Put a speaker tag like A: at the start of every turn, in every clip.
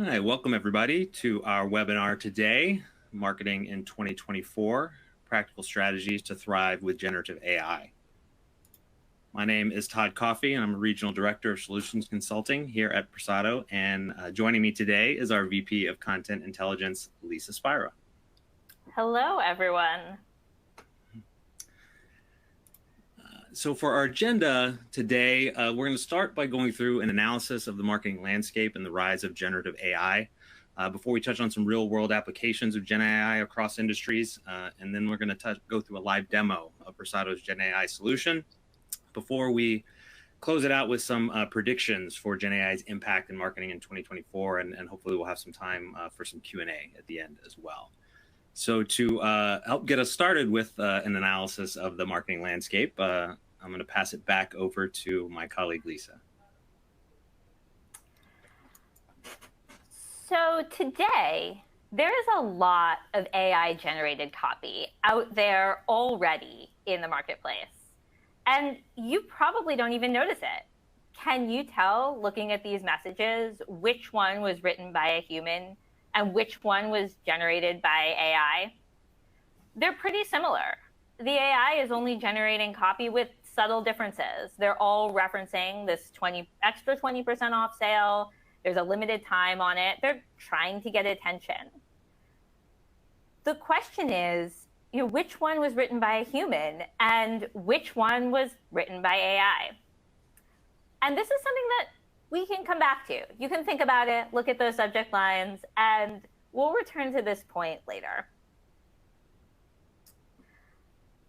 A: Hi, welcome everybody to our webinar today, Marketing in 2024, Practical Strategies to Thrive with Generative AI. My name is Todd Coffey, and I'm a Regional Director of Solutions Consulting here at Persado, and joining me today is our VP of Content Intelligence, Lisa Spira.
B: Hello, everyone.
A: So for our agenda today, we're going to start by going through an analysis of the marketing landscape and the rise of generative AI before we touch on some real-world applications of GenAI across industries. And then we're going to go through a live demo of Persado's GenAI solution before we close it out with some predictions for GenAI's impact in marketing in 2024. And hopefully we'll have some time for some Q&A at the end as well. So to help get us started with an analysis of the marketing landscape, I'm going to pass it back over to my colleague, Lisa.
B: So today, there is a lot of AI-generated copy out there already in the marketplace. And you probably don't even notice it. Can you tell, looking at these messages, which one was written by a human and which one was generated by AI? They're pretty similar. The AI is only generating copy with subtle differences. They're all referencing this extra 20% off sale. There's a limited time on it. They're trying to get attention. The question is, which one was written by a human and which one was written by AI? And this is something that we can come back to. You can think about it, look at those subject lines, and we'll return to this point later.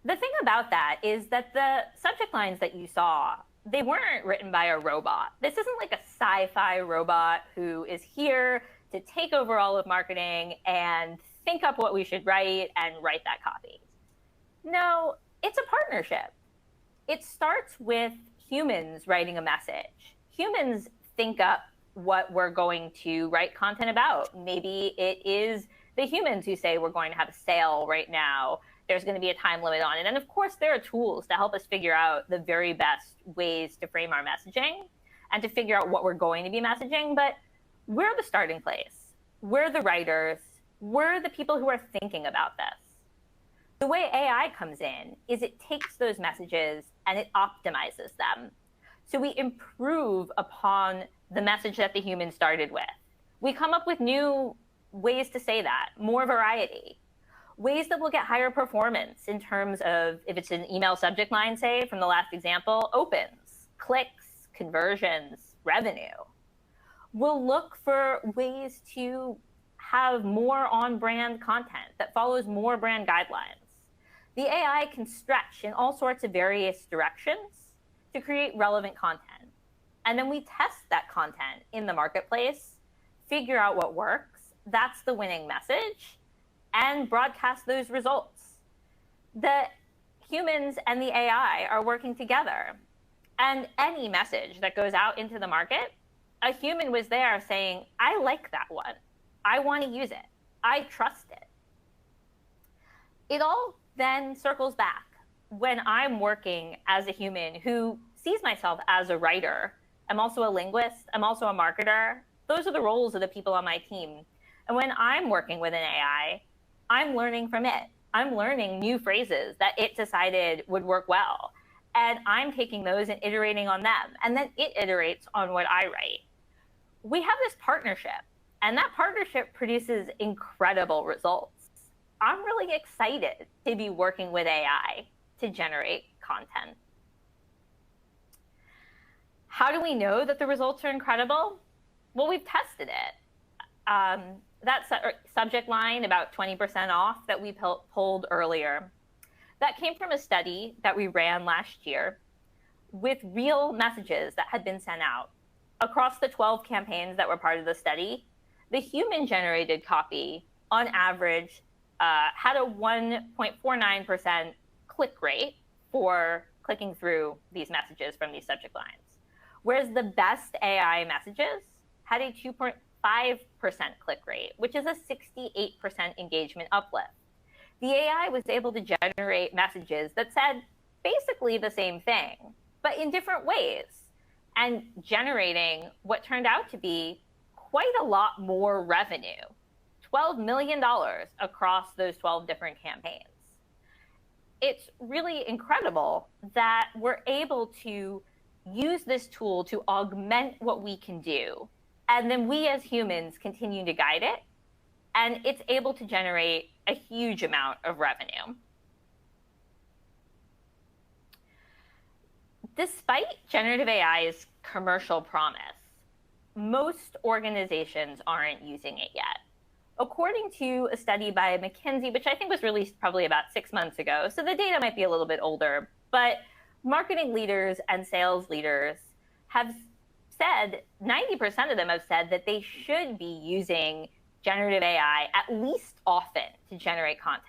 B: The thing about that is that the subject lines that you saw, they weren't written by a robot. This isn't like a sci-fi robot who is here to take over all of marketing and think up what we should write and write that copy. No, it's a partnership. It starts with humans writing a message. Humans think up what we're going to write content about. Maybe it is the humans who say we're going to have a sale right now. There's going to be a time limit on it. And of course, there are tools to help us figure out the very best ways to frame our messaging and to figure out what we're going to be messaging. But we're the starting place. We're the writers. We're the people who are thinking about this. The way AI comes in is it takes those messages and it optimizes them. So we improve upon the message that the human started with. We come up with new ways to say that, more variety, ways that will get higher performance in terms of, if it's an email subject line, say, from the last example, opens, clicks, conversions, revenue. We'll look for ways to have more on-brand content that follows more brand guidelines. The AI can stretch in all sorts of various directions to create relevant content. And then we test that content in the marketplace, figure out what works, that's the winning message, and broadcast those results. The humans and the AI are working together. And any message that goes out into the market, a human was there saying, I like that one. I want to use it. I trust it. It all then circles back. When I'm working as a human who sees myself as a writer, I'm also a linguist, I'm also a marketer. Those are the roles of the people on my team. And when I'm working with an AI, I'm learning from it. I'm learning new phrases that it decided would work well. And I'm taking those and iterating on them. And then it iterates on what I write. We have this partnership, and that partnership produces incredible results. I'm really excited to be working with AI to generate content. How do we know that the results are incredible? Well, we've tested it. That subject line, about 20% off, that we pulled earlier, that came from a study that we ran last year with real messages that had been sent out. Across the 12 campaigns that were part of the study, the human-generated copy, on average, had a 1.49% click rate for clicking through these messages from these subject lines, whereas the best AI messages had a 2.5% click rate, which is a 68% engagement uplift. The AI was able to generate messages that said basically the same thing, but in different ways, and generating what turned out to be quite a lot more revenue, $12 million across those 12 different campaigns. It's really incredible that we're able to use this tool to augment what we can do. And then we as humans continue to guide it. And it's able to generate a huge amount of revenue. Despite generative AI's commercial promise, most organizations aren't using it yet. According to a study by McKinsey, which I think was released probably about 6 months ago, so the data might be a little bit older, but marketing leaders and sales leaders have said, 90% of them have said that they should be using generative AI at least often to generate content.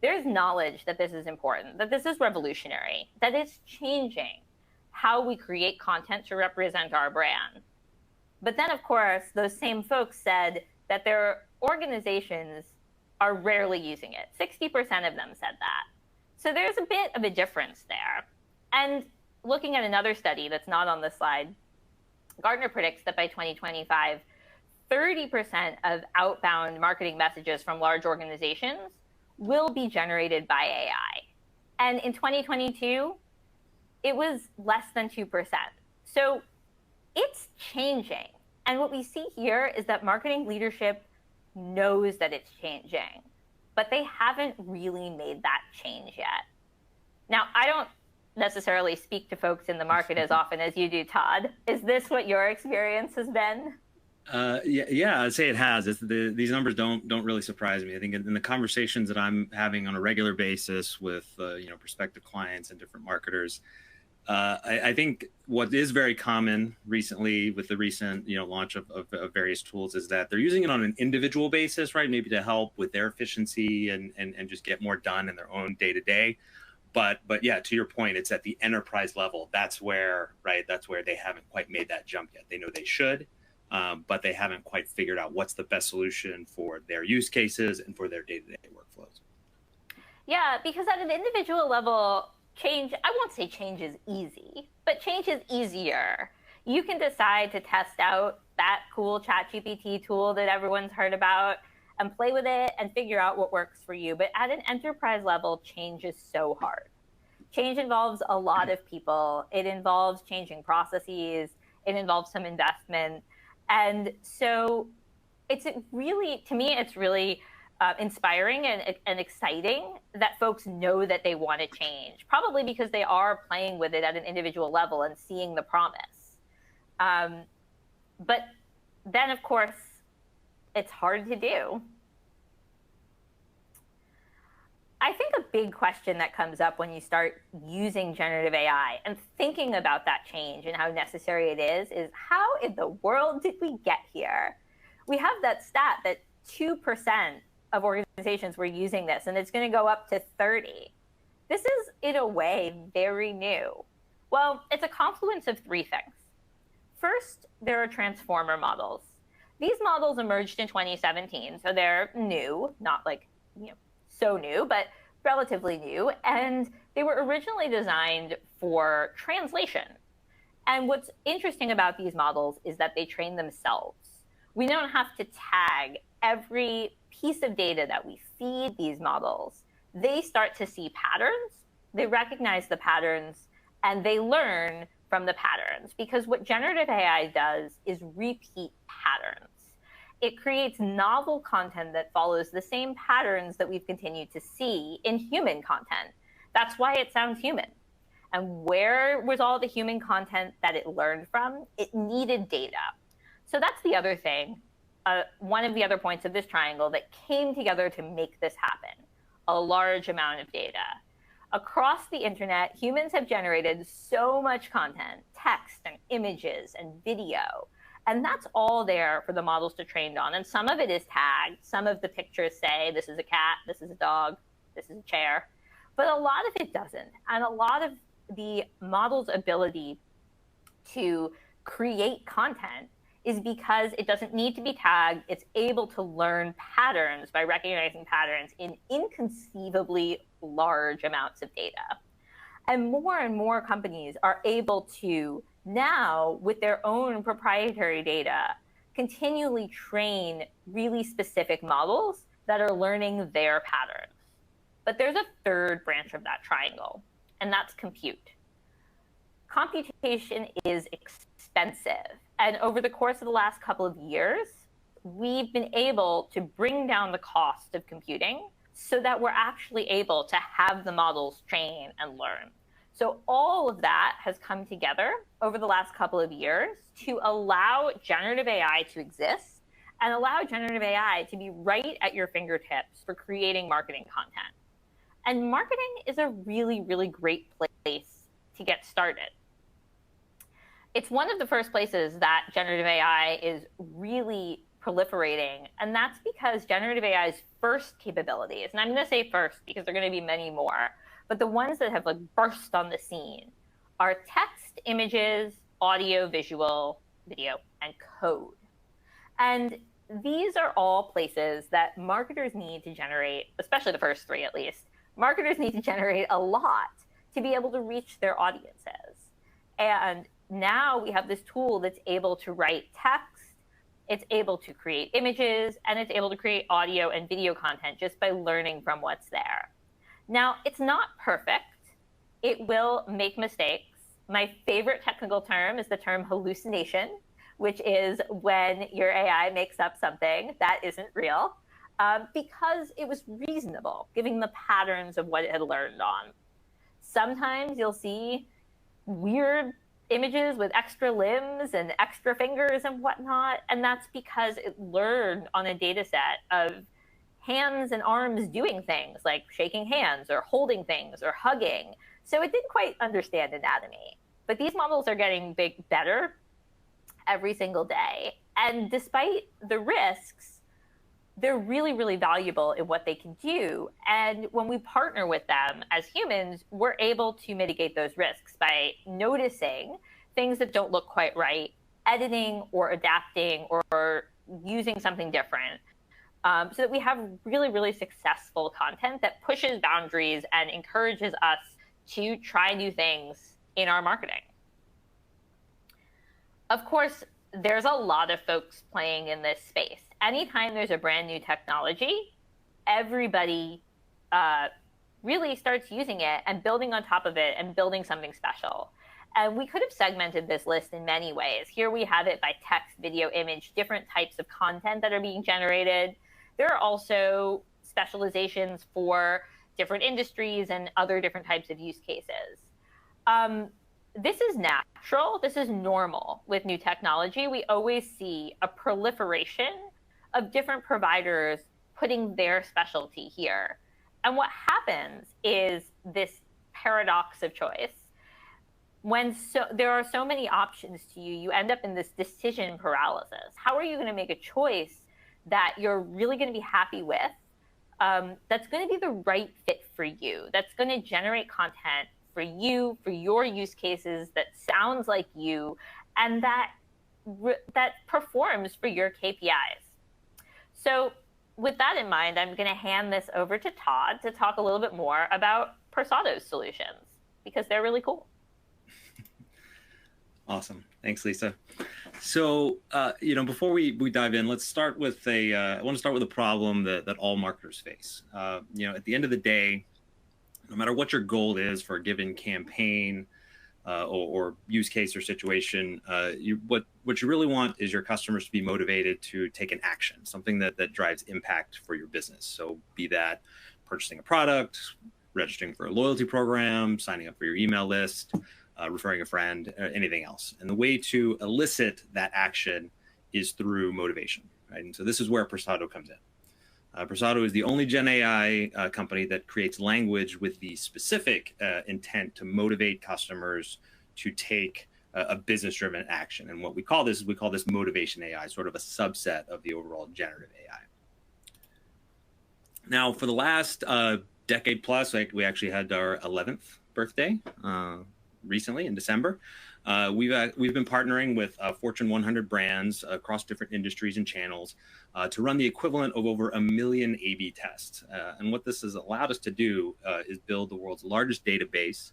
B: There's knowledge that this is important, that this is revolutionary, that it's changing how we create content to represent our brand. But then, of course, those same folks said that their organizations are rarely using it. 60% of them said that. So there's a bit of a difference there. And looking at another study that's not on the slide, Gartner predicts that by 2025, 30% of outbound marketing messages from large organizations will be generated by AI. And in 2022, it was less than 2%. So it's changing. And what we see here is that marketing leadership knows that it's changing, but they haven't really made that change yet. Now, I don't necessarily speak to folks in the market as often as you do, Todd. Is this what your experience has been?
A: Yeah, I'd say it has. These numbers don't really surprise me. I think in the conversations that I'm having on a regular basis with prospective clients and different marketers, I think what is very common recently with the recent launch of various tools is that they're using it on an individual basis, right? Maybe to help with their efficiency and just get more done in their own day to day. But yeah, to your point, it's at the enterprise level. That's where they haven't quite made that jump yet. They know they should, but they haven't quite figured out what's the best solution for their use cases and for their day-to-day workflows.
B: Yeah, because at an individual level, change, I won't say change is easy, but change is easier. You can decide to test out that cool ChatGPT tool that everyone's heard about and play with it and figure out what works for you. But at an enterprise level, change is so hard. Change involves a lot of people. It involves changing processes. It involves some investment. And so it's really, to me, it's really inspiring and exciting that folks know that they want to change, probably because they are playing with it at an individual level and seeing the promise. But then, of course, it's hard to do. I think a big question that comes up when you start using generative AI and thinking about that change and how necessary it is how in the world did we get here? We have that stat that 2% of organizations were using this, and it's going to go up to 30. This is, in a way, very new. Well, it's a confluence of three things. First, there are transformer models. These models emerged in 2017, so they're new, not like, so new, but relatively new. And they were originally designed for translation. And what's interesting about these models is that they train themselves. We don't have to tag every piece of data that we feed these models. They start to see patterns, they recognize the patterns, and they learn from the patterns. Because what generative AI does is repeat patterns. It creates novel content that follows the same patterns that we've continued to see in human content. That's why it sounds human. And where was all the human content that it learned from? It needed data. So that's the other thing. One of the other points of this triangle that came together to make this happen, a large amount of data. Across the internet, humans have generated so much content, text and images and video. And that's all there for the models to train on. And some of it is tagged. Some of the pictures say, this is a cat, this is a dog, this is a chair. But a lot of it doesn't. And a lot of the model's ability to create content is because it doesn't need to be tagged. It's able to learn patterns by recognizing patterns in inconceivably large amounts of data. And more companies are able to now, with their own proprietary data, continually train really specific models that are learning their patterns. But there's a third branch of that triangle, and that's compute. Computation is expensive. And over the course of the last couple of years, we've been able to bring down the cost of computing so that we're actually able to have the models train and learn. So all of that has come together over the last couple of years to allow generative AI to exist and allow generative AI to be right at your fingertips for creating marketing content. And marketing is a really, really great place to get started. It's one of the first places that generative AI is really proliferating, and that's because generative AI's first capabilities, and I'm going to say first because there are going to be many more, but the ones that have like burst on the scene are text, images, audio, visual, video, and code. And these are all places that marketers need to generate, especially the first three at least. Marketers need to generate a lot to be able to reach their audiences. And now we have this tool that's able to write text, it's able to create images, and it's able to create audio and video content just by learning from what's there. Now, it's not perfect. It will make mistakes. My favorite technical term is the term hallucination, which is when your AI makes up something that isn't real, because it was reasonable, given the patterns of what it had learned on. Sometimes you'll see weird images with extra limbs and extra fingers and whatnot, and that's because it learned on a data set of hands and arms doing things like shaking hands or holding things or hugging. So it didn't quite understand anatomy. But these models are getting better every single day. And despite the risks, they're really, really valuable in what they can do. And when we partner with them as humans, we're able to mitigate those risks by noticing things that don't look quite right, editing or adapting or using something different. So that we have really, really successful content that pushes boundaries and encourages us to try new things in our marketing. Of course, there's a lot of folks playing in this space. Anytime there's a brand new technology, everybody really starts using it and building on top of it and building something special. And we could have segmented this list in many ways. Here we have it by text, video, image, different types of content that are being generated. There are also specializations for different industries and other different types of use cases. This is natural. This is normal with new technology. We always see a proliferation of different providers putting their specialty here. And what happens is this paradox of choice. When there are so many options to you, you end up in this decision paralysis. How are you going to make a choice that you're really going to be happy with, that's going to be the right fit for you, that's going to generate content for you, for your use cases, that sounds like you, and that performs for your KPIs. So with that in mind, I'm going to hand this over to Todd to talk a little bit more about Persado's solutions, because they're really cool.
A: Awesome. Thanks, Lisa. So, before we dive in, let's start with I want to start with a problem that all marketers face. At the end of the day, no matter what your goal is for a given campaign or use case or situation, what you really want is your customers to be motivated to take an action, something that drives impact for your business. So be that purchasing a product, registering for a loyalty program, signing up for your email list, referring a friend, anything else. And the way to elicit that action is through motivation, right? And so this is where Persado comes in. Persado is the only GenAI company that creates language with the specific intent to motivate customers to take a business-driven action. And what we call this motivation AI, sort of a subset of the overall generative AI. Now, for the last decade plus, we actually had our 11th birthday recently in December. We've been partnering with Fortune 100 brands across different industries and channels to run the equivalent of over 1 million A/B tests. And what this has allowed us to do is build the world's largest database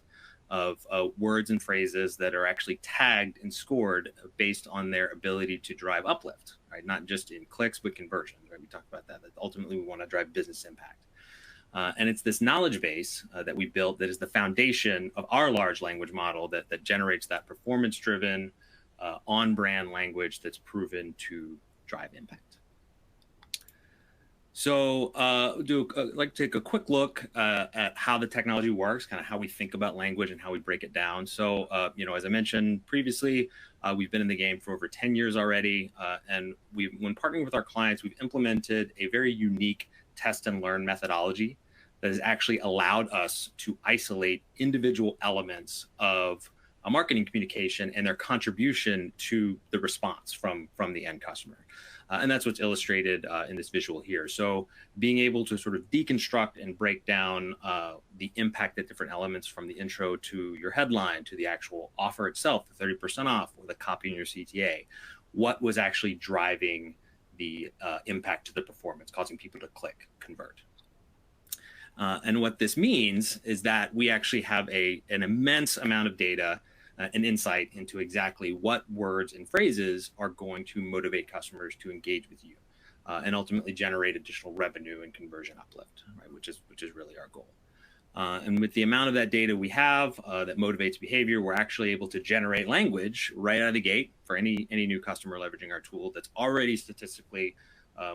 A: of words and phrases that are actually tagged and scored based on their ability to drive uplift, right? Not just in clicks, but conversions, right? We talked about that ultimately we want to drive business impact. And it's this knowledge base that we built that is the foundation of our large language model that generates that performance-driven, on-brand language that's proven to drive impact. So like to take a quick look at how the technology works, kind of how we think about language and how we break it down. So, as I mentioned previously, we've been in the game for over 10 years already. And when partnering with our clients, we've implemented a very unique test and learn methodology that has actually allowed us to isolate individual elements of a marketing communication and their contribution to the response from the end customer. And that's what's illustrated in this visual here. So being able to sort of deconstruct and break down the impact that different elements from the intro to your headline, to the actual offer itself, the 30% off, or the copy in your CTA, what was actually driving the impact to the performance, causing people to click, convert. And what this means is that we actually have an immense amount of data and insight into exactly what words and phrases are going to motivate customers to engage with you, and ultimately generate additional revenue and conversion uplift, right? Which is really our goal. And with the amount of that data we have that motivates behavior, we're actually able to generate language right out of the gate for any new customer leveraging our tool that's already statistically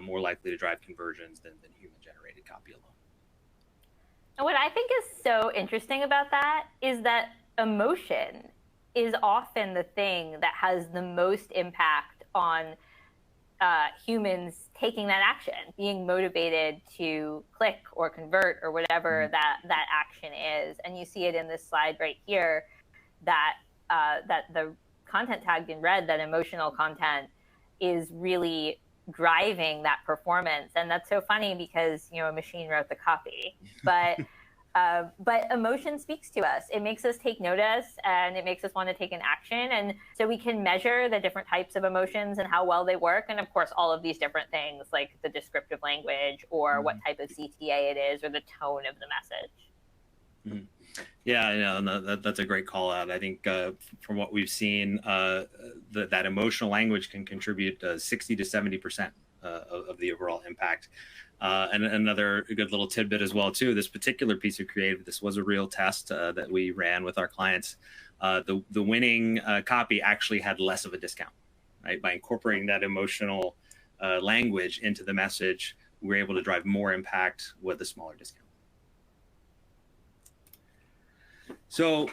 A: more likely to drive conversions than human-generated copy alone.
B: And what I think is so interesting about that is that emotion is often the thing that has the most impact on humans taking that action, being motivated to click or convert or whatever that action is. And you see it in this slide right here that the content tagged in red, that emotional content, is really driving that performance. And that's so funny because a machine wrote the copy, but emotion speaks to us. It makes us take notice, and it makes us want to take an action. And so we can measure the different types of emotions and how well they work. And of course, all of these different things like the descriptive language or what type of CTA it is or the tone of the message.
A: Yeah, that's a great call out. I think from what we've seen, that emotional language can contribute 60 to 70% of the overall impact. And another good little tidbit as well, too, this particular piece of creative, this was a real test that we ran with our clients. The winning copy actually had less of a discount, right? By incorporating that emotional language into the message, we were able to drive more impact with a smaller discount. So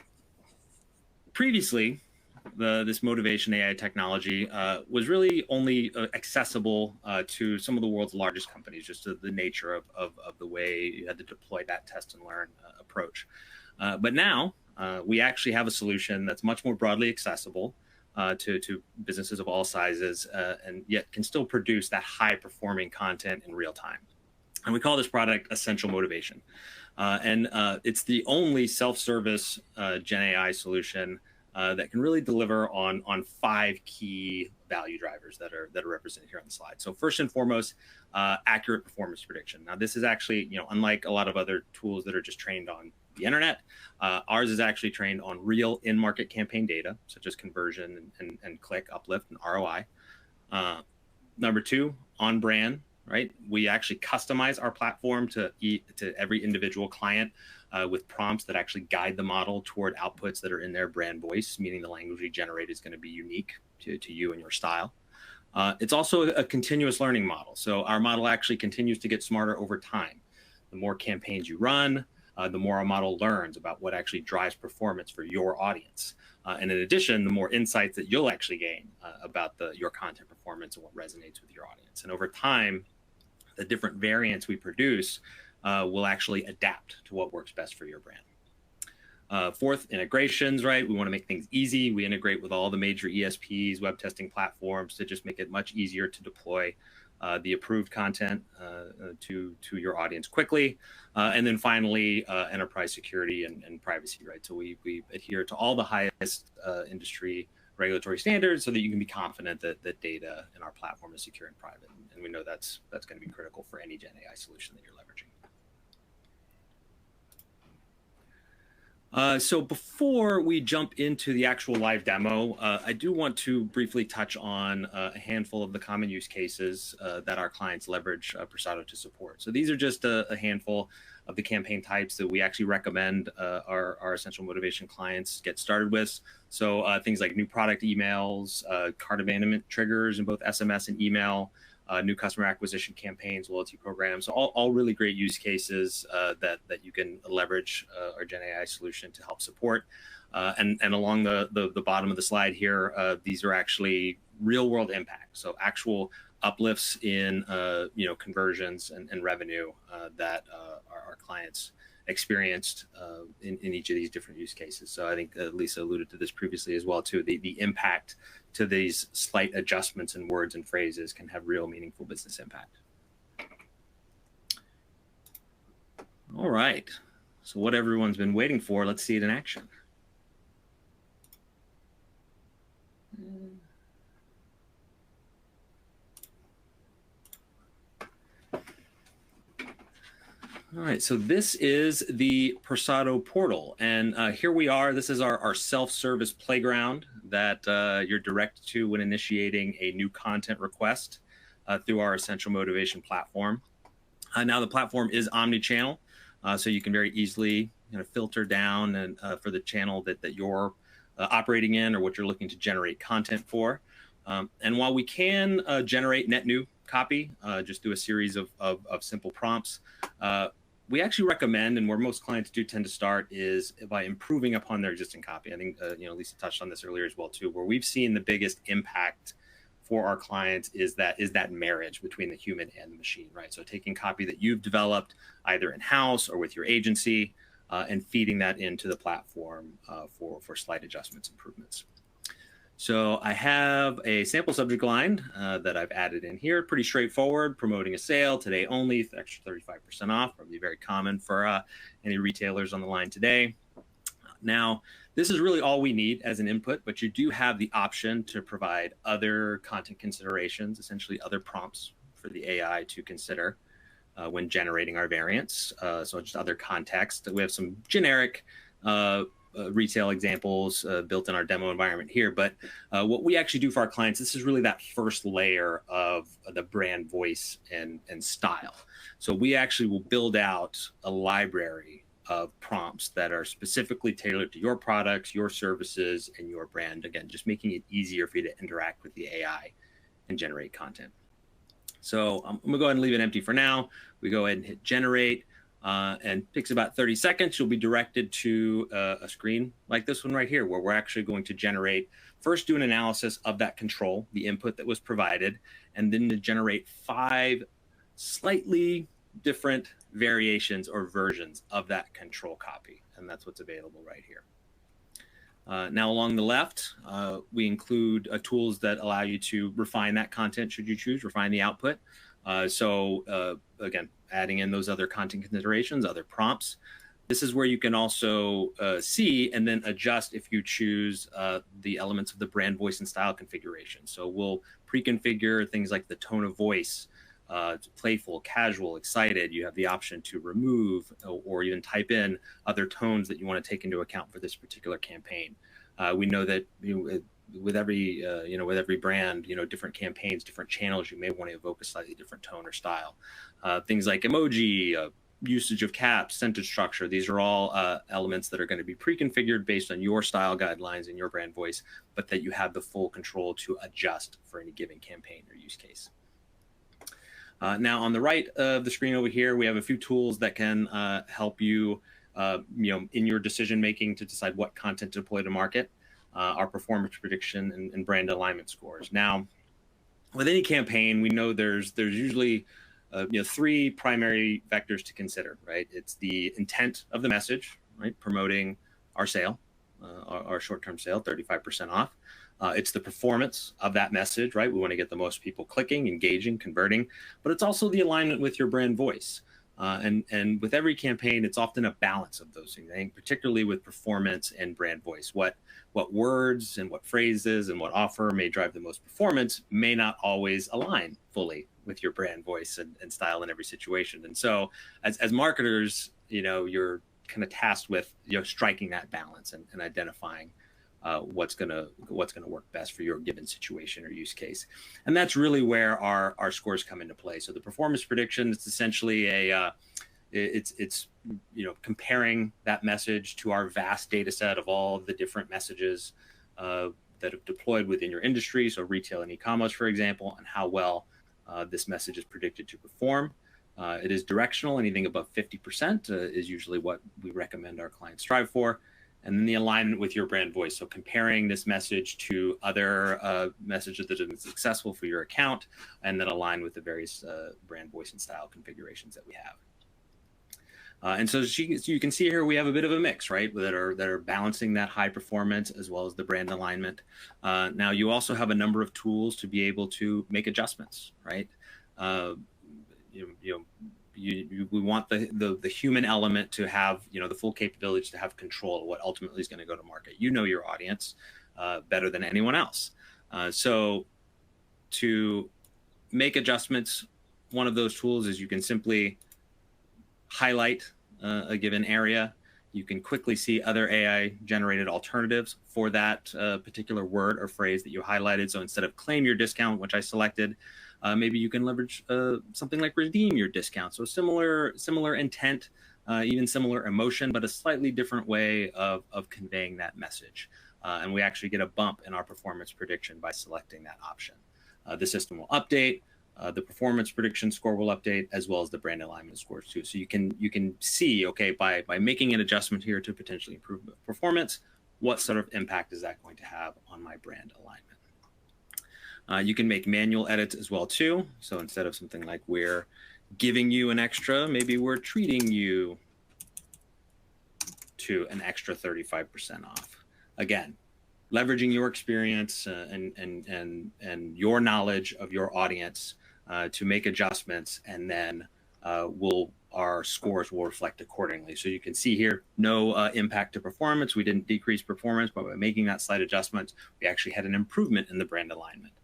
A: previously, this motivation AI technology was really only accessible to some of the world's largest companies, just to the nature of the way you had to deploy that test and learn approach. But now we actually have a solution that's much more broadly accessible to businesses of all sizes, and yet can still produce that high performing content in real time. And we call this product Essential Motivation. And it's the only self-service GenAI solution that can really deliver on 5 key value drivers that are represented here on the slide. So first and foremost, accurate performance prediction. Now this is actually, unlike a lot of other tools that are just trained on the internet, ours is actually trained on real in-market campaign data, such as conversion and click uplift and ROI. Number 2, on brand, right? We actually customize our platform to every individual client with prompts that actually guide the model toward outputs that are in their brand voice, meaning the language we generate is going to be unique to you and your style. It's also a continuous learning model. So our model actually continues to get smarter over time. The more campaigns you run, the more our model learns about what actually drives performance for your audience. And in addition, the more insights that you'll actually gain about your content performance and what resonates with your audience. And over time, the different variants we produce will actually adapt to what works best for your brand. Fourth, integrations, right? We want to make things easy. We integrate with all the major ESPs, web testing platforms to just make it much easier to deploy the approved content to your audience quickly. And then finally, enterprise security and privacy, right? So we adhere to all the highest industry regulatory standards so that you can be confident that data in our platform is secure and private. And we know that's going to be critical for any GenAI solution that you're leveraging. So before we jump into the actual live demo, I do want to briefly touch on a handful of the common use cases that our clients leverage Persado to support. So these are just a handful of the campaign types that we actually recommend our essential motivation clients get started with. So things like new product emails, cart abandonment triggers in both SMS and email, new customer acquisition campaigns, loyalty programs, all really great use cases that you can leverage our GenAI solution to help support. And along the bottom of the slide here, these are actually real world impacts. So actual uplifts in conversions and revenue that our clients experienced in each of these different use cases. So I think Lisa alluded to this previously as well too. The impact to these slight adjustments in words and phrases can have real meaningful business impact. All right, so what everyone's been waiting for, let's see it in action. All right, so this is the Persado portal, and here we are. This is our self-service playground that you're directed to when initiating a new content request through our Essential Motivation platform. Now the platform is omni-channel, so you can very easily filter down and for the channel that you're operating in or what you're looking to generate content for. And while we can generate net new copy just through a series of simple prompts, we actually recommend, and where most clients do tend to start, is by improving upon their existing copy. I think Lisa touched on this earlier as well too, where we've seen the biggest impact for our clients is that marriage between the human and the machine, right? So taking copy that you've developed either in-house or with your agency and feeding that into the platform for slight adjustments, improvements. So I have a sample subject line that I've added in here. Pretty straightforward, promoting a sale today only, extra 35% off, probably very common for any retailers on the line today. Now, this is really all we need as an input, but you do have the option to provide other content considerations, essentially other prompts for the AI to consider when generating our variants. So just other context. We have some generic retail examples built in our demo environment here. But what we actually do for our clients, this is really that first layer of the brand voice and style. So we actually will build out a library of prompts that are specifically tailored to your products, your services, and your brand. Again, just making it easier for you to interact with the AI and generate content. So I'm gonna go ahead and leave it empty for now. We go ahead and hit generate. And takes about 30 seconds. You'll be directed to a screen like this one right here, where we're actually going to first do an analysis of that control, the input that was provided, and then to generate 5 slightly different variations or versions of that control copy. And that's what's available right here. Now along the left, we include tools that allow you to refine that content should you choose, refine the output. Again, adding in those other content considerations, other prompts. This is where you can also see and then adjust if you choose the elements of the brand voice and style configuration. So we'll pre-configure things like the tone of voice, playful, casual, excited. You have the option to remove or even type in other tones that you want to take into account for this particular campaign. We know that with every brand, different campaigns, different channels, you may want to evoke a slightly different tone or style. Things like emoji, usage of caps, sentence structure. These are all elements that are going to be pre-configured based on your style guidelines and your brand voice, but that you have the full control to adjust for any given campaign or use case. Now, on the right of the screen over here, we have a few tools that can help you, in your decision making to decide what content to deploy to market. Our performance prediction and brand alignment scores. Now, with any campaign, we know there's usually 3 primary vectors to consider, right? It's the intent of the message, right? Promoting our sale, our short-term sale, 35% off. It's the performance of that message, right? We want to get the most people clicking, engaging, converting, but it's also the alignment with your brand voice. And with every campaign, it's often a balance of those things. I think particularly with performance and brand voice, what words and what phrases and what offer may drive the most performance may not always align fully with your brand voice and style in every situation. And so as marketers, you're kind of tasked with striking that balance and identifying what's gonna work best for your given situation or use case. And that's really where our scores come into play. So the performance prediction, it's essentially it's comparing that message to our vast data set of all the different messages that have deployed within your industry, so retail and e-commerce, for example, and how well this message is predicted to perform. It is directional. Anything above 50% is usually what we recommend our clients strive for. And then the alignment with your brand voice. So comparing this message to other messages that have been successful for your account, and then align with the various brand voice and style configurations that we have. And so you can see here we have a bit of a mix, right, that are balancing that high performance as well as the brand alignment. Now you also have a number of tools to be able to make adjustments, right? We want the human element to have the full capabilities to have control of what ultimately is going to go to market. You know your audience better than anyone else. So to make adjustments, one of those tools is you can simply highlight a given area. You can quickly see other AI generated alternatives for that particular word or phrase that you highlighted. So instead of claim your discount, which I selected, maybe you can leverage something like redeem your discount. So similar intent, even similar emotion, but a slightly different way of conveying that message. And we actually get a bump in our performance prediction by selecting that option. The system will update. The performance prediction score will update, as well as the brand alignment scores too. So you can see, okay, by making an adjustment here to potentially improve performance, what sort of impact is that going to have on my brand alignment? You can make manual edits as well too. So instead of something like we're giving you an extra, maybe we're treating you to an extra 35% off. Again, leveraging your experience and your knowledge of your audience to make adjustments, and then our scores will reflect accordingly. So you can see here, no impact to performance. We didn't decrease performance, but by making that slight adjustment, we actually had an improvement in the brand alignment.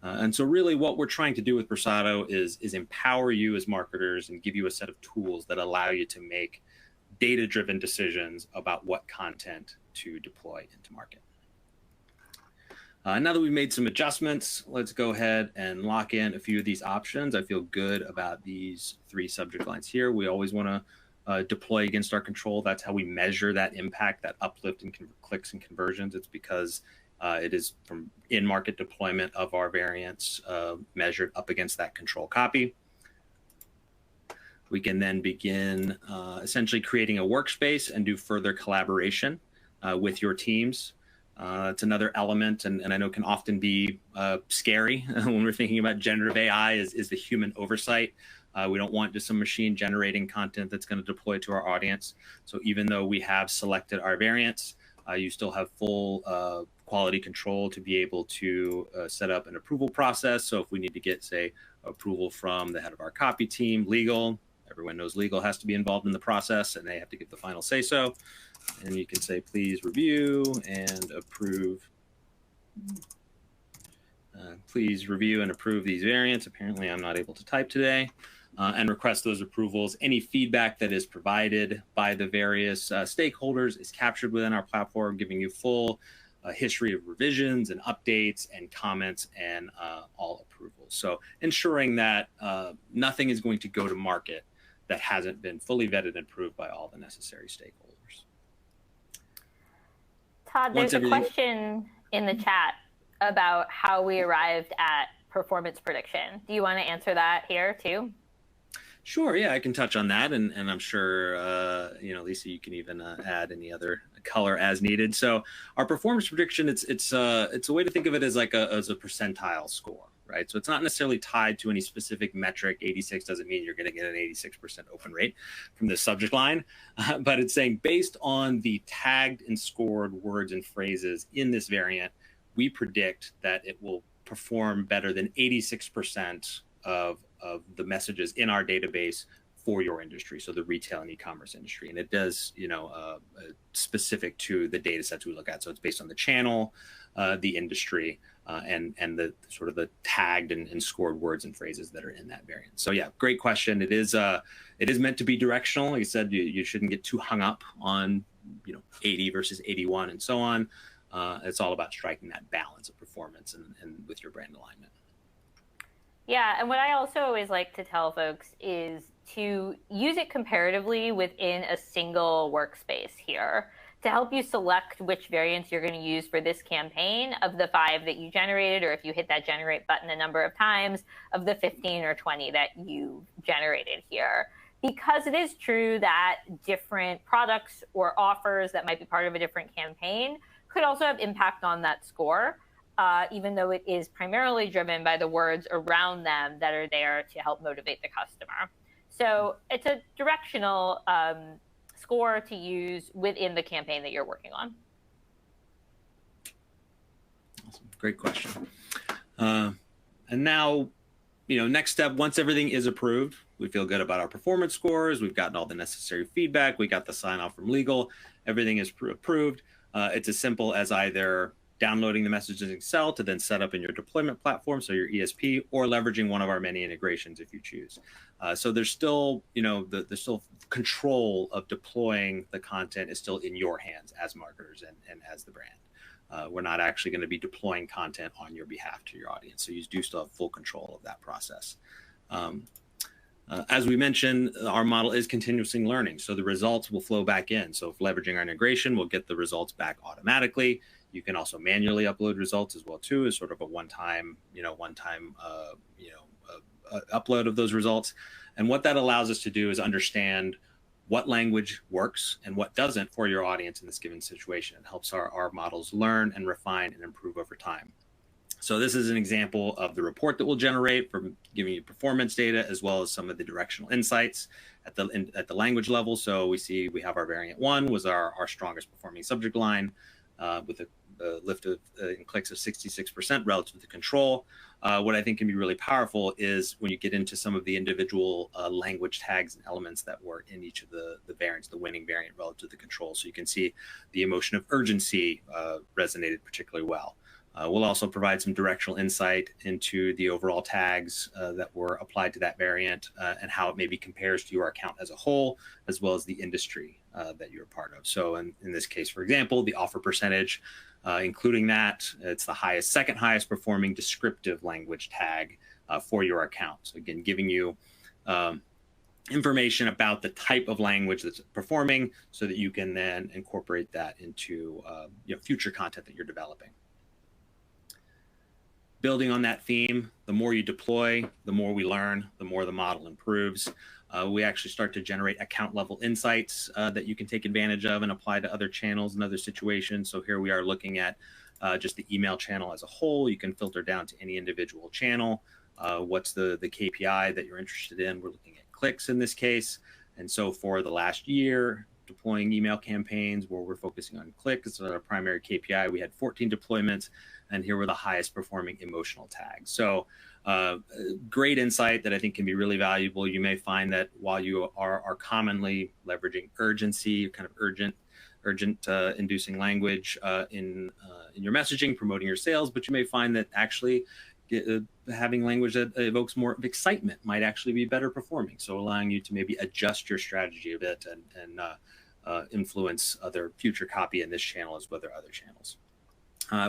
A: And so really what we're trying to do with Persado is empower you as marketers and give you a set of tools that allow you to make data-driven decisions about what content to deploy into market. Now that we've made some adjustments, let's go ahead and lock in a few of these options. I feel good about these 3 subject lines here. We always want to deploy against our control. That's how we measure that impact, that uplift in clicks and conversions. It's because it is from in-market deployment of our variants measured up against that control copy. We can then begin essentially creating a workspace and do further collaboration with your teams. It's another element, and I know can often be scary when we're thinking about generative AI is the human oversight. We don't want just some machine generating content that's going to deploy to our audience. So even though we have selected our variants, you still have full quality control to be able to set up an approval process. So if we need to get, say, approval from the head of our copy team, legal, everyone knows legal has to be involved in the process and they have to give the final say so. And you can say, please review and approve. Please review and approve these variants. Apparently, I'm not able to type today. And request those approvals. Any feedback that is provided by the various stakeholders is captured within our platform, giving you full history of revisions and updates and comments and all approvals. So ensuring that nothing is going to go to market that hasn't been fully vetted and approved by all the necessary stakeholders.
B: Todd, there's a question in the chat about how we arrived at performance prediction. Do you want to answer that here too?
A: Sure, yeah, I can touch on that, and I'm sure Lisa, you can even add any other color as needed. So our performance prediction, it's a way to think of it as like as a percentile score, right? So it's not necessarily tied to any specific metric. 86 doesn't mean you're going to get an 86% open rate from the subject line, but it's saying based on the tagged and scored words and phrases in this variant, we predict that it will perform better than 86% of the messages in our database for your industry, so the retail and e-commerce industry. And it does, specific to the data sets we look at. So it's based on the channel, the industry, and the sort of the tagged and scored words and phrases that are in that variant. So yeah, great question. It is meant to be directional. Like I said, you shouldn't get too hung up on 80 versus 81 and so on. It's all about striking that balance of performance and with your brand alignment.
B: Yeah, and what I also always like to tell folks is to use it comparatively within a single workspace here to help you select which variants you're going to use for this campaign of the 5 that you generated, or if you hit that generate button a number of times, of the 15 or 20 that you generated here. Because it is true that different products or offers that might be part of a different campaign could also have impact on that score, even though it is primarily driven by the words around them that are there to help motivate the customer. So it's a directional score to use within the campaign that you're working on.
A: Awesome. Great question. And now, next step, once everything is approved, we feel good about our performance scores. We've gotten all the necessary feedback. We got the sign off from legal. Everything is approved. It's as simple as either downloading the messages in Excel to then set up in your deployment platform, so your ESP, or leveraging one of our many integrations if you choose. So there's still, there's still control of deploying the content is still in your hands as marketers and as the brand. We're not actually going to be deploying content on your behalf to your audience. So you do still have full control of that process. As we mentioned, our model is continuously learning, so the results will flow back in. So if leveraging our integration, we'll get the results back automatically. You can also manually upload results as well too, as sort of a one-time upload of those results. And what that allows us to do is understand what language works and what doesn't for your audience in this given situation. It helps our models learn and refine and improve over time. So this is an example of the report that we'll generate from giving you performance data, as well as some of the directional insights at the language level. So we have our variant 1 was our strongest performing subject line with a lift in clicks of 66% relative to control. What I think can be really powerful is when you get into some of the individual language tags and elements that were in each of the variants, the winning variant relative to the control. So you can see the emotion of urgency resonated particularly well. We'll also provide some directional insight into the overall tags that were applied to that variant and how it maybe compares to your account as a whole, as well as the industry that you're a part of. So in this case, for example, the offer percentage, including that, it's the second highest performing descriptive language tag for your account. So again, giving you information about the type of language that's performing so that you can then incorporate that into future content that you're developing. Building on that theme, the more you deploy, the more we learn, the more the model improves. We actually start to generate account level insights that you can take advantage of and apply to other channels and other situations. So here we are looking at just the email channel as a whole. You can filter down to any individual channel. What's the KPI that you're interested in? We're looking at clicks in this case. And so for the last year, deploying email campaigns where we're focusing on clicks, our primary KPI, we had 14 deployments, and here were the highest performing emotional tags. So great insight that I think can be really valuable. You may find that while you are commonly leveraging urgency, kind of urgent inducing language in your messaging, promoting your sales, but you may find that actually having language that evokes more excitement might actually be better performing. So allowing you to maybe adjust your strategy a bit and influence other future copy in this channel as well as other channels.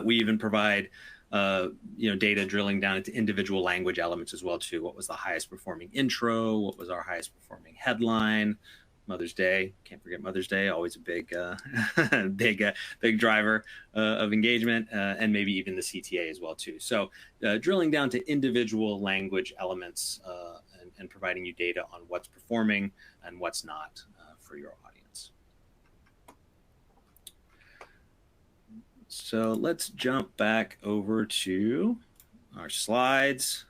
A: We even provide data drilling down into individual language elements as well too. What was the highest performing intro? What was our highest performing headline? Mother's Day, can't forget Mother's Day, always a big big driver of engagement, and maybe even the CTA as well too. So drilling down to individual language elements and providing you data on what's performing and what's not for your audience. So let's jump back over to our slides.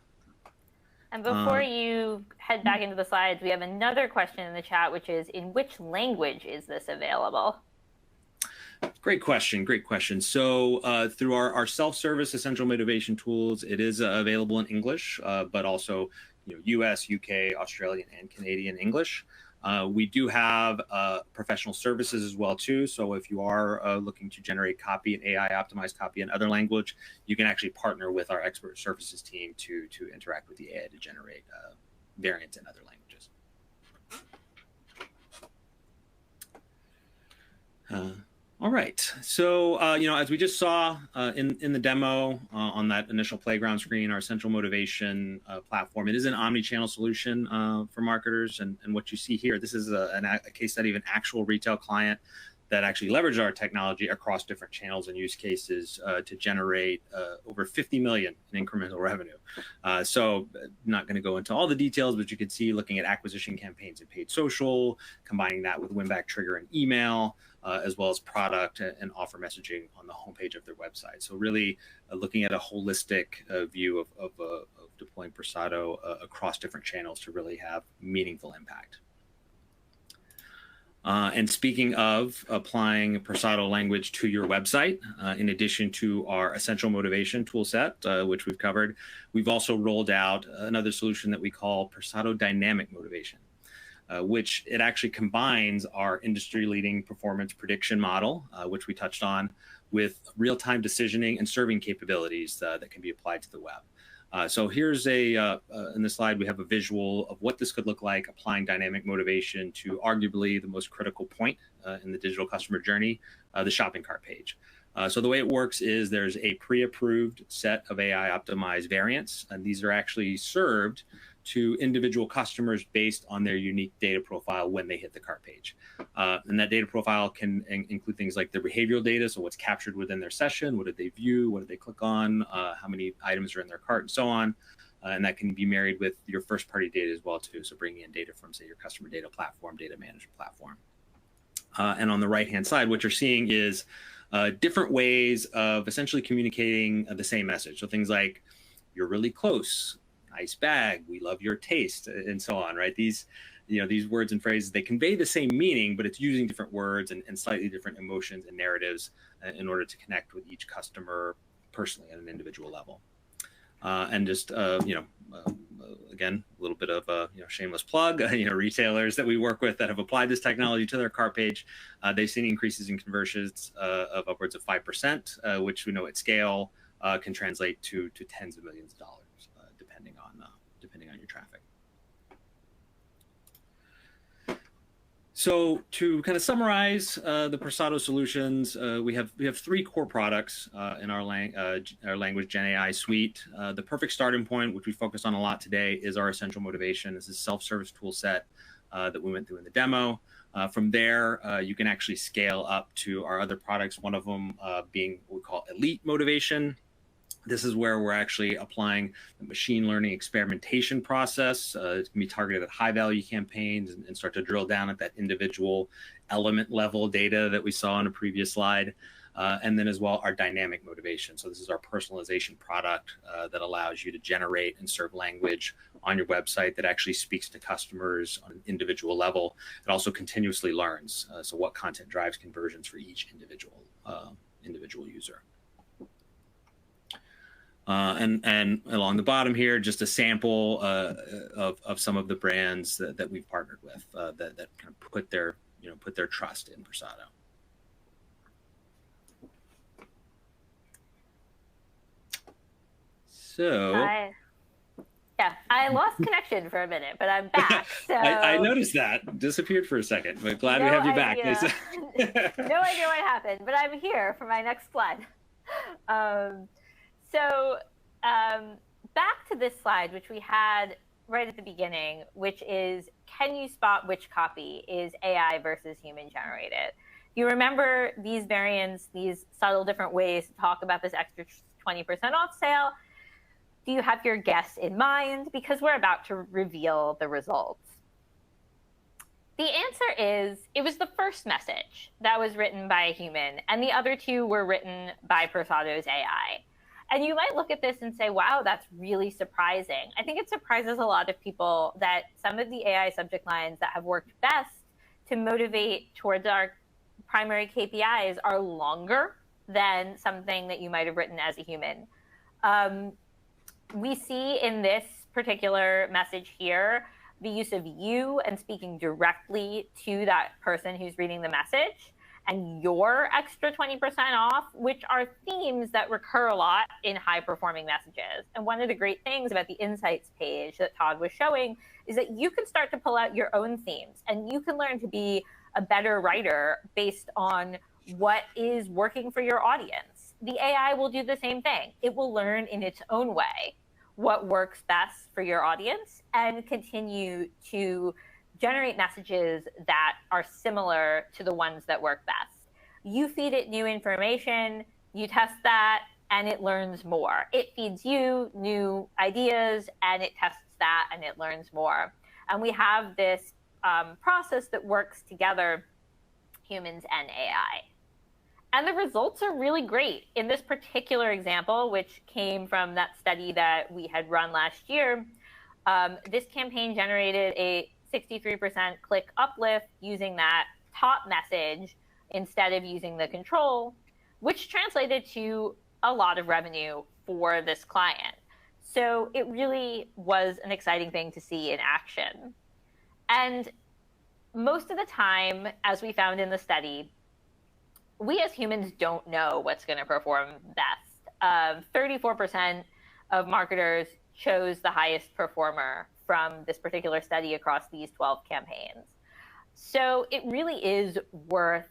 B: And before you head back into the slides, we have another question in the chat, which is, in which language is this available?
A: Great question. Great question. So through our self-service essential motivation tools, it is available in English, but also US, UK, Australian, and Canadian English. We do have professional services as well too. So if you are looking to generate copy and AI optimized copy in other language, you can actually partner with our expert services team to interact with the AI to generate variants in other languages. All right, so as we just saw in the demo on that initial playground screen, our central motivation platform, it is an omni-channel solution for marketers. And what you see here, this is a case study of an actual retail client that actually leveraged our technology across different channels and use cases to generate over 50 million in incremental revenue. So not going to go into all the details, but you can see looking at acquisition campaigns and paid social, combining that with win-back trigger and email, as well as product and offer messaging on the homepage of their website. So really looking at a holistic view of deploying Persado across different channels to really have meaningful impact. And speaking of applying Persado language to your website, in addition to our essential motivation toolset, which we've covered, we've also rolled out another solution that we call Persado Dynamic Motivation, which it actually combines our industry-leading performance prediction model, which we touched on, with real-time decisioning and serving capabilities that can be applied to the web. So here's in this slide, we have a visual of what this could look like applying dynamic motivation to arguably the most critical point in the digital customer journey, the shopping cart page. So the way it works is there's a pre-approved set of AI optimized variants, and these are actually served to individual customers based on their unique data profile when they hit the cart page. And that data profile can include things like their behavioral data, so what's captured within their session, what did they view, what did they click on, how many items are in their cart, and so on. And that can be married with your first-party data as well too, so bringing in data from, say, your customer data platform, data management platform. And on the right-hand side, what you're seeing is different ways of essentially communicating the same message. So things like, you're really close, nice bag, we love your taste, and so on, right? These words and phrases, they convey the same meaning, but it's using different words and slightly different emotions and narratives in order to connect with each customer personally at an individual level. And just, again, a little bit of a shameless plug, retailers that we work with that have applied this technology to their cart page, they've seen increases in conversions of upwards of 5%, which we know at scale can translate to tens of millions of dollars. Depending on your traffic. So to kind of summarize the Persado solutions, we have three core products in our language GenAI suite. The perfect starting point, which we focus on a lot today, is our essential motivation. This is a self-service tool set that we went through in the demo. From there, you can actually scale up to our other products, one of them being what we call elite motivation. This is where we're actually applying the machine learning experimentation process. It can be targeted at high-value campaigns and start to drill down at that individual element level data that we saw in a previous slide. And then as well, our dynamic motivation. So this is our personalization product that allows you to generate and serve language on your website that actually speaks to customers on an individual level. It also continuously learns. So what content drives conversions for each individual user. And along the bottom here, just a sample of some of the brands that we've partnered with that kind of put their trust in Persado. So
B: I lost connection for a minute, but I'm back. So
A: I noticed that disappeared for a second, but glad we have you back.
B: No idea what happened, but I'm here for my next slide. So back to this slide, which we had right at the beginning, which is, can you spot which copy is AI versus human generated? You remember these variants, these subtle different ways to talk about this extra 20% off sale? Do you have your guess in mind? Because we're about to reveal the results. The answer is, it was the first message that was written by a human, and the other two were written by Persado's AI. And you might look at this and say, wow, that's really surprising. I think it surprises a lot of people that some of the AI subject lines that have worked best to motivate towards our primary KPIs are longer than something that you might have written as a human. We see in this particular message here the use of you and speaking directly to that person who's reading the message, and your extra 20% off, which are themes that recur a lot in high-performing messages. And one of the great things about the Insights page that Todd was showing is that you can start to pull out your own themes, and you can learn to be a better writer based on what is working for your audience. The AI will do the same thing. It will learn in its own way what works best for your audience and continue to generate messages that are similar to the ones that work best. You feed it new information, you test that, and it learns more. It feeds you new ideas, and it tests that, and it learns more. And we have this process that works together, humans and AI. And the results are really great. In this particular example, which came from that study that we had run last year, this campaign generated a 63% click uplift using that top message instead of using the control, which translated to a lot of revenue for this client. So it really was an exciting thing to see in action. And most of the time, as we found in the study, we as humans don't know what's going to perform best. 34% of marketers chose the highest performer from this particular study across these 12 campaigns. So it really is worth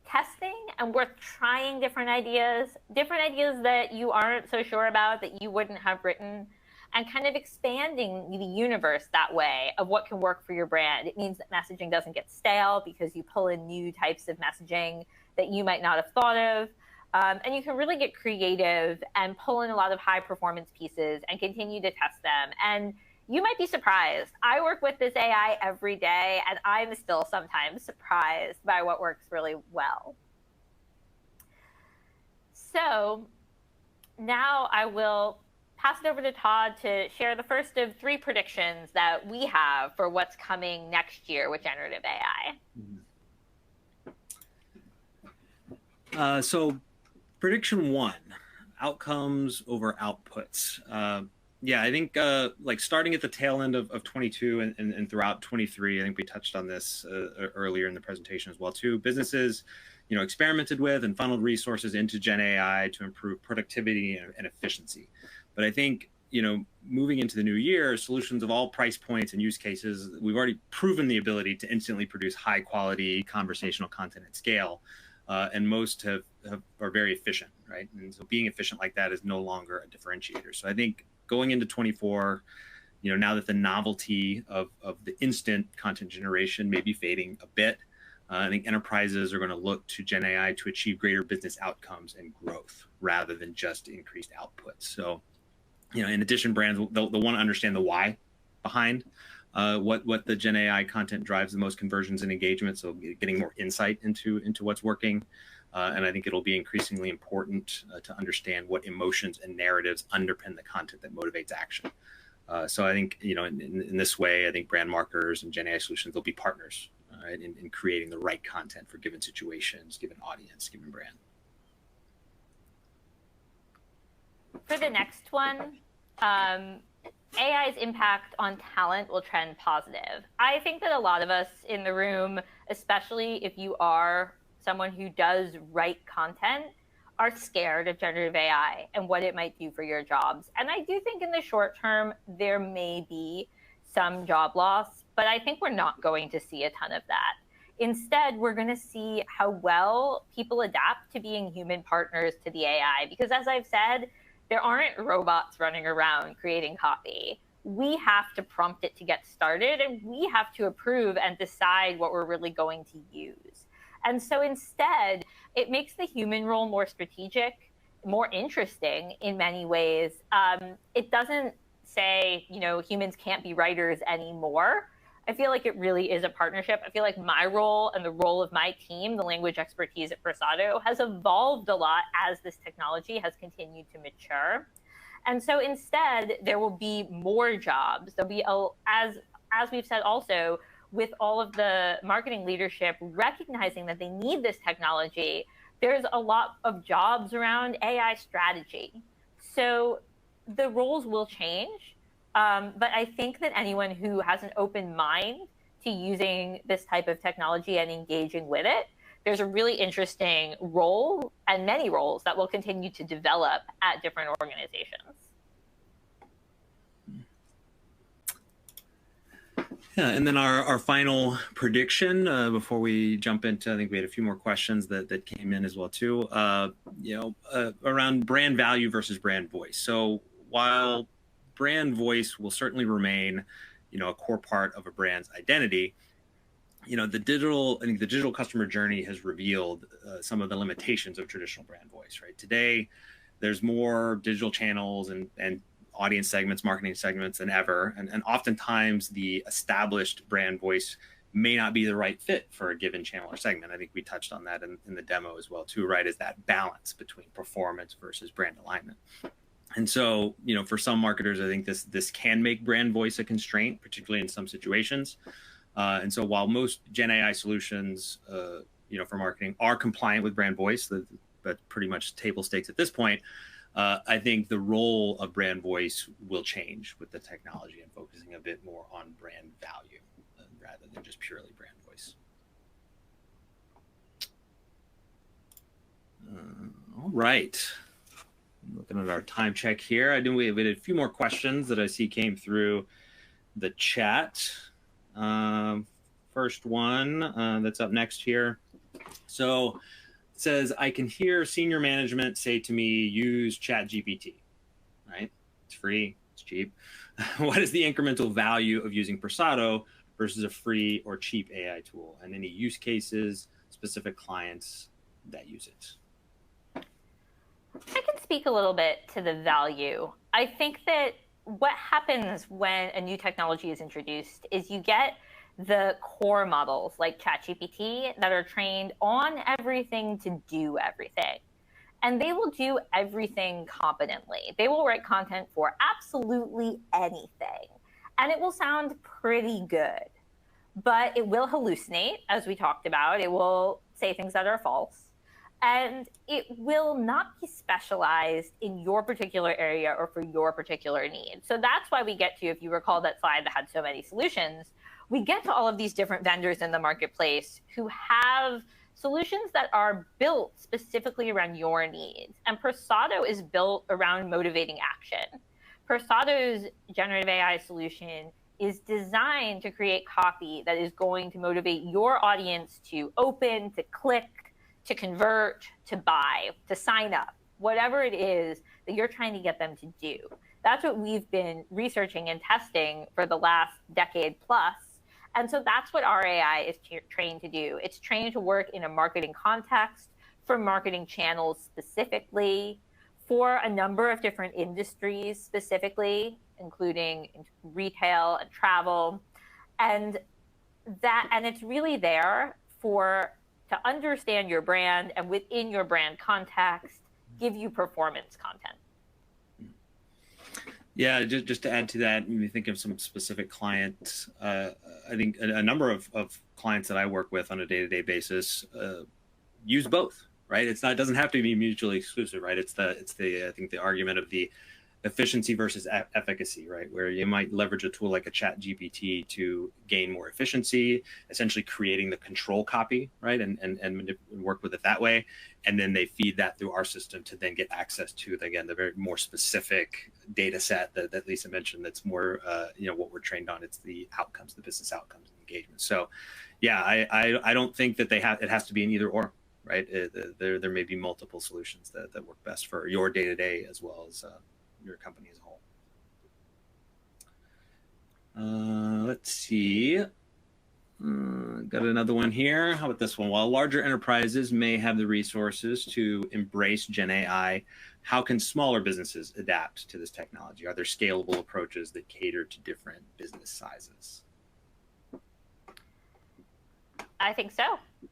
B: testing and worth trying different ideas that you aren't so sure about, that you wouldn't have written, and kind of expanding the universe that way of what can work for your brand. It means that messaging doesn't get stale because you pull in new types of messaging that you might not have thought of. And you can really get creative and pull in a lot of high performance pieces and continue to test them. And you might be surprised. I work with this AI every day, and I'm still sometimes surprised by what works really well. So now I will pass it over to Todd to share the first of 3 predictions that we have for what's coming next year with generative AI.
A: So prediction 1, outcomes over outputs. Yeah, I think like starting at the tail end of 22 and throughout 23, I think we touched on this earlier in the presentation as well too. Businesses, experimented with and funneled resources into GenAI to improve productivity and efficiency. But I think, moving into the new year, solutions of all price points and use cases, we've already proven the ability to instantly produce high quality conversational content at scale. And most are very efficient, right? And so being efficient like that is no longer a differentiator. So I think going into 24, now that the novelty of the instant content generation may be fading a bit, I think enterprises are going to look to GenAI to achieve greater business outcomes and growth rather than just increased output. So, in addition, brands, they'll want to understand the why behind what the GenAI content drives the most conversions and engagement. So getting more insight into what's working. And I think it'll be increasingly important to understand what emotions and narratives underpin the content that motivates action. So I think, in this way, I think brand marketers and GenAI solutions will be partners in creating the right content for given situations, given audience, given brand.
B: For the next one, AI's impact on talent will trend positive. I think that a lot of us in the room, especially if you are someone who does write content, are scared of generative AI and what it might do for your jobs. And I do think in the short term, there may be some job loss, but I think we're not going to see a ton of that. Instead, we're going to see how well people adapt to being human partners to the AI. Because as I've said, there aren't robots running around creating copy. We have to prompt it to get started, and we have to approve and decide what we're really going to use. And so instead, it makes the human role more strategic, more interesting in many ways. It doesn't say, humans can't be writers anymore. I feel like it really is a partnership. I feel like my role and the role of my team, the language expertise at Persado, has evolved a lot as this technology has continued to mature. And so instead, there will be more jobs. There'll be, as we've said also, with all of the marketing leadership recognizing that they need this technology, there's a lot of jobs around AI strategy. So the roles will change. But I think that anyone who has an open mind to using this type of technology and engaging with it, there's a really interesting role and many roles that will continue to develop at different organizations.
A: Yeah, and then our final prediction before we jump into, I think we had a few more questions that came in as well too. Around brand value versus brand voice. So while brand voice will certainly remain, a core part of a brand's identity, I think the digital customer journey has revealed some of the limitations of traditional brand voice. Right today, there's more digital channels and audience segments, marketing segments than ever. And oftentimes the established brand voice may not be the right fit for a given channel or segment. I think we touched on that in the demo as well too, right? Is that balance between performance versus brand alignment. And so, for some marketers, I think this can make brand voice a constraint, particularly in some situations. And so while most GenAI solutions, for marketing are compliant with brand voice, that's pretty much table stakes at this point. I think the role of brand voice will change with the technology and focusing a bit more on brand value rather than just purely brand voice. All right. Looking at our time check here. We had a few more questions that I see came through the chat. First one that's up next here. So says, I can hear senior management say to me, use ChatGPT, right? It's free, it's cheap. What is the incremental value of using Persado versus a free or cheap AI tool? And any use cases, specific clients that use it?
B: I can speak a little bit to the value. I think that what happens when a new technology is introduced is you get the core models like ChatGPT that are trained on everything to do everything. And they will do everything competently. They will write content for absolutely anything. And it will sound pretty good. But it will hallucinate, as we talked about. It will say things that are false. And it will not be specialized in your particular area or for your particular need. So that's why we get to, if you recall that slide that had so many solutions, we get to all of these different vendors in the marketplace who have solutions that are built specifically around your needs. And Persado is built around motivating action. Persado's generative AI solution is designed to create copy that is going to motivate your audience to open, to click, to convert, to buy, to sign up, whatever it is that you're trying to get them to do. That's what we've been researching and testing for the last decade plus. And so that's what our AI is trained to do. It's trained to work in a marketing context, for marketing channels specifically, for a number of different industries specifically, including retail and travel. And it's really there to understand your brand and within your brand context, give you performance content.
A: Yeah, just to add to that, when we think of some specific clients, I think a number of clients that I work with on a day-to-day basis use both, right? It doesn't have to be mutually exclusive, right? It's the I think the argument of the efficiency versus efficacy, right? Where you might leverage a tool like a ChatGPT to gain more efficiency, essentially creating the control copy, right? And work with it that way. And then they feed that through our system to then get access to, again, the very more specific data set that Lisa mentioned that's more, what we're trained on. It's the outcomes, the business outcomes and engagement. So yeah, I don't think that it has to be an either or, right? There may be multiple solutions that work best for your day-to-day as well as your company as a whole. Let's see. Got another one here. How about this one? While larger enterprises may have the resources to embrace GenAI, how can smaller businesses adapt to this technology? Are there scalable approaches that cater to different business sizes?
B: I think so.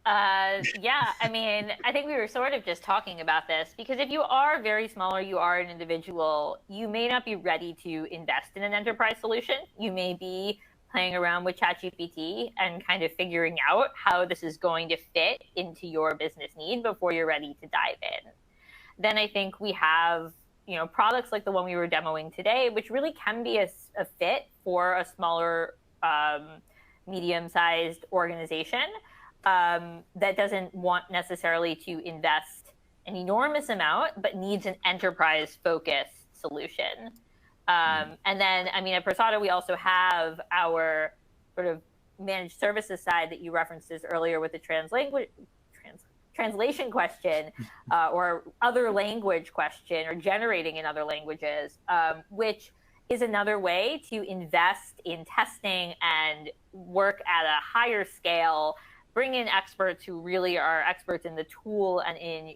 B: Yeah, I mean, I think we were sort of just talking about this because if you are very small or you are an individual, you may not be ready to invest in an enterprise solution. You may be playing around with ChatGPT and kind of figuring out how this is going to fit into your business need before you're ready to dive in. Then I think we have products like the one we were demoing today, which really can be a fit for a smaller, medium-sized organization that doesn't want necessarily to invest an enormous amount, but needs an enterprise-focused solution. And then, I mean, at Persado, we also have our sort of managed services side that you referenced earlier with the translation question or other language question or generating in other languages, which is another way to invest in testing and work at a higher scale, bring in experts who really are experts in the tool and in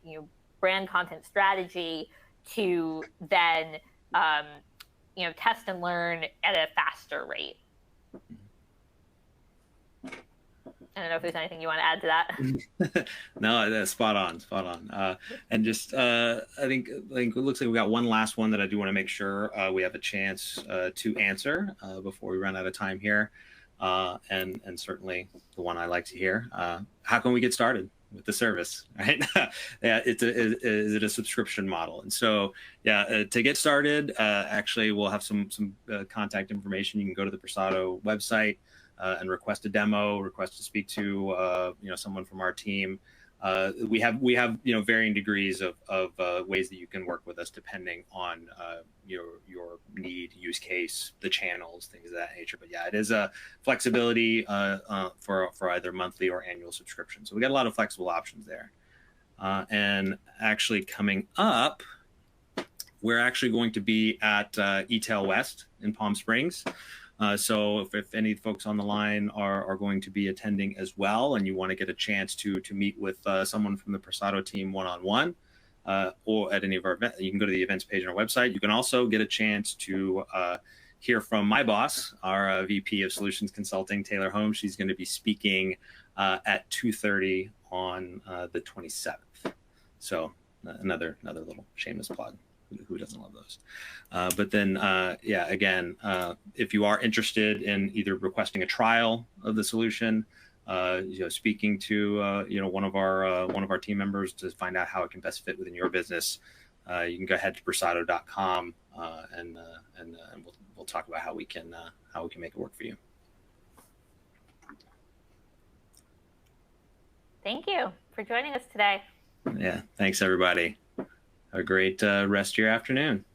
B: brand content strategy to then test and learn at a faster rate. I don't know if there's anything you want to add to that.
A: No, that's spot on. And just, I think it looks like we got one last one that I do want to make sure we have a chance to answer before we run out of time here. And certainly the one I like to hear, how can we get started with the service, right? Yeah, is it a subscription model? And so, yeah, to get started, actually, we'll have some contact information. You can go to the Persado website and request a demo, request to speak to someone from our team. We have varying degrees of ways that you can work with us depending on your need, use case, the channels, things of that nature. But yeah, it is a flexibility for either monthly or annual subscription. So we got a lot of flexible options there. And actually coming up, we're actually going to be at eTail West in Palm Springs. So if any folks on the line are going to be attending as well, and you want to get a chance to meet with someone from the Persado team one-on-one, or at any of our events, you can go to the events page on our website. You can also get a chance to hear from my boss, our VP of Solutions Consulting, Taylor Holmes. She's going to be speaking at 2:30 on the 27th. So another little shameless plug. Who doesn't love those? But then, yeah, again, if you are interested in either requesting a trial of the solution, speaking to one of our team members to find out how it can best fit within your business, you can go ahead to persado.com and we'll talk about how we can make it work for you.
B: Thank you for joining us today.
A: Yeah, thanks everybody. Have a great rest of your afternoon.